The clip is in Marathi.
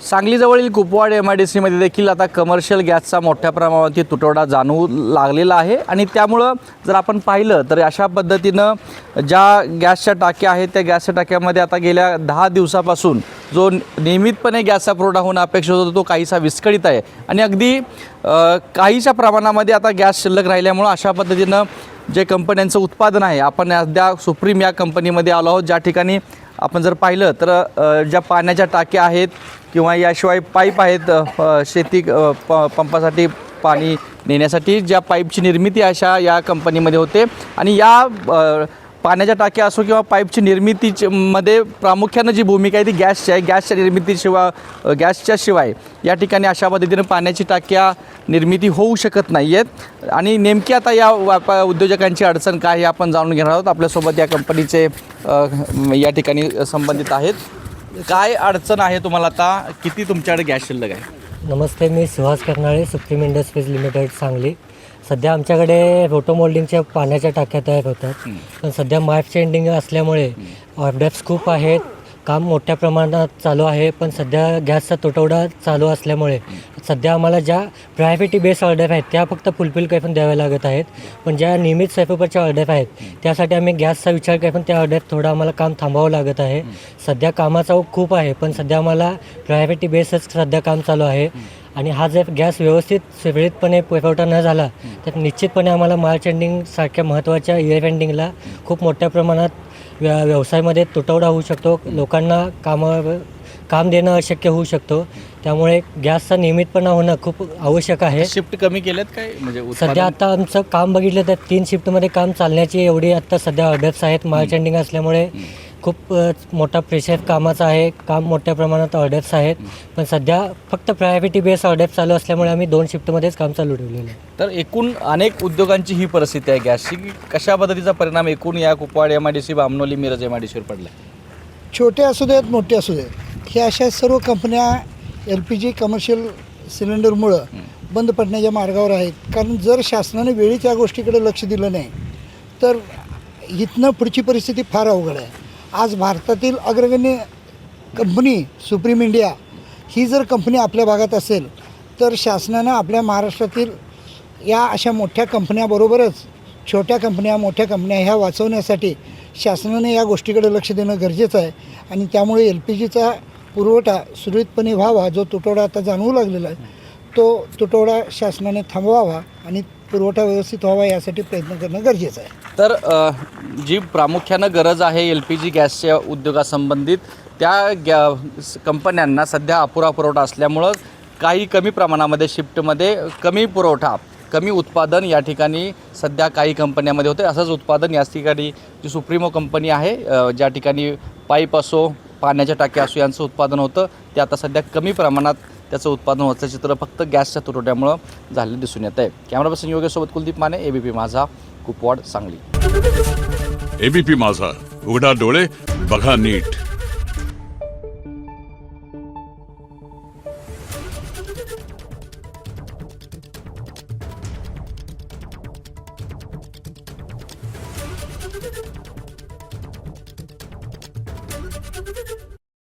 सांगलीजवळील कुपवाड MIDCमध्ये देखील आता कमर्शियल गॅसचा मोठ्या प्रमाणावरती तुटवडा जाणवू लागलेला आहे आणि त्यामुळं जर आपण पाहिलं तर अशा पद्धतीनं ज्या गॅसच्या टाक्या आहेत त्या गॅसच्या टाक्यामध्ये आता गेल्या 10 दिवसापासून जो नियमितपणे गॅसचा पुरवठा होणं अपेक्षित होतं तो काहीसा विस्कळीत आहे आणि अगदी काहीशा प्रमाणामध्ये आता गॅस शिल्लक राहिल्यामुळं अशा पद्धतीनं जे कंपन्यांचं उत्पादन आहे आपण सध्या सुप्रीम या कंपनीमध्ये आलो आहोत, ज्या ठिकाणी आपण जर पाहिलं तर ज्या पाण्याच्या टाक्या आहेत किंवा याशिवाय पाईप आहेत शेती पंपासाठी पाणी नेण्यासाठी ज्या पाईपची निर्मिती अशा या कंपनीमध्ये होते आणि या पाण्याच्या टाक्या असो किंवा पाईपची निर्मितीमध्ये प्रामुख्यानं जी भूमिका आहे ती गॅसची आहे। गॅसच्या निर्मितीशिवाय गॅसच्या शिवाय या ठिकाणी अशा पद्धतीनं पाण्याची टाक्या निर्मिती होऊ शकत नाही आहेत आणि नेमकी आता या उद्योजकांची अडचण काय हे आपण जाणून घेणार आहोत। आपल्यासोबत या कंपनीचे या ठिकाणी संबंधित आहेत। काय अडचण आहे तुम्हाला, आता किती तुमच्याकडे गॅस शिल्लक आहे? नमस्ते, मी Suhas Karnale, Supreme Industries Limited Sangli. सध्या आमच्याकडे रोटो मोल्डिंगच्या पाण्याच्या टाक्या तयार होतात, पण सध्या मार्च एंडिंग असल्यामुळे ऑर्डर्स खूप आहेत, काम मोठ्या प्रमाणात चालू आहे, पण सध्या गॅसचा तुटवडा चालू असल्यामुळे सध्या आम्हाला ज्या प्रायोरिटी बेस ऑर्डर आहेत त्या फक्त फुलफिल करून द्याव्या लागत आहेत, पण ज्या नियमित स्वयंपाकाच्या ऑर्डर आहेत त्यासाठी आम्ही गॅसचा विचार करून त्या ऑर्डर थोडं आम्हाला काम थांबावं लागत आहे। सध्या कामाचा ओघ खूप आहे, पण सध्या आम्हाला प्रायोरिटी बेसच सध्या काम चालू आहे आणि हा जर गॅस व्यवस्थित सुरळीतपणे पुरवठा न झाला तर निश्चितपणे आम्हाला मार्च एंडिंगसारख्या महत्त्वाच्या इयर एंडिंगला खूप मोठ्या प्रमाणात व्यवसायामध्ये तुटवडा होऊ शकतो, लोकांना काम देणं अशक्य होऊ शकतो। त्यामुळे गॅसचा नियमितपणा होणं खूप आवश्यक आहे। शिफ्ट कमी केलेत काय, म्हणजे सध्या आता आमचं काम बघितलं तर 3 शिफ्टमध्ये काम चालण्याची एवढी आत्ता सध्या ऑर्डर्स आहेत। मार्च एंडिंग असल्यामुळे खूप मोठा प्रेशर कामाचा आहे, काम मोठ्या प्रमाणात ऑर्डर्स आहेत, पण सध्या फक्त प्रायोरिटी बेस ऑर्डर्स चालू असल्यामुळे आम्ही 2 शिफ्टमध्येच काम चालू ठेवलेलं आहे। तर एकूण अनेक उद्योगांची ही परिस्थिती आहे गॅसची, की कशा पद्धतीचा परिणाम एकूण या कुपवाड MIDC, बामनोली, मिरज MIDCवर पडला? छोटे असू देत मोठे असू देत, हे अशा सर्व कंपन्या LPG कमर्शियल सिलेंडरमुळं बंद पडण्याच्या मार्गावर आहेत। कारण जर शासनाने वेळीच या गोष्टीकडे लक्ष दिलं नाही तर इथनं पुढची परिस्थिती फार अवघड आहे। आज भारतातील अग्रगण्य कंपनी सुप्रीम इंडिया ही जर कंपनी आपल्या भागात असेल तर शासनानं आपल्या महाराष्ट्रातील या अशा मोठ्या कंपन्याबरोबरच छोट्या कंपन्या मोठ्या कंपन्या ह्या वाचवण्यासाठी शासनाने या गोष्टीकडे लक्ष देणं गरजेचं आहे आणि त्यामुळे LPGचा पुरवठा सुरळीतपणे व्हावा, जो तुटवडा आता जाणवू लागलेला आहे तो तुटवडा शासनाने थांबवावा आणि पुरवठा व्यवस्थित व्हावा यासाठी प्रयत्न करणं गरजेचं आहे। तर जी प्रामुख्यानं गरज आहे LPG गॅसच्या उद्योगासंबंधित त्या कंपन्यांना सध्या अपुरा पुरवठा असल्यामुळं काही कमी प्रमाणामध्ये शिफ्टमध्ये कमी पुरवठा कमी उत्पादन या ठिकाणी सध्या काही कंपन्यांमध्ये होते। असंच उत्पादन याच ठिकाणी जी सुप्रीमो कंपनी आहे ज्या ठिकाणी पाईप असो पाण्याच्या टाक्या असो यांचं उत्पादन होतं ते आता सध्या कमी प्रमाणात त्याचं उत्पादन होतं चित्र फक्त गॅसच्या तुटवड्यामुळं झालेलं दिसून येत आहे। कॅमेरा पर्सन योगेशसोबत कुलदीप माने, ABP माझा, कुपवाड, सांगली। ABP माझा, उघडा डोळे बघा नीट।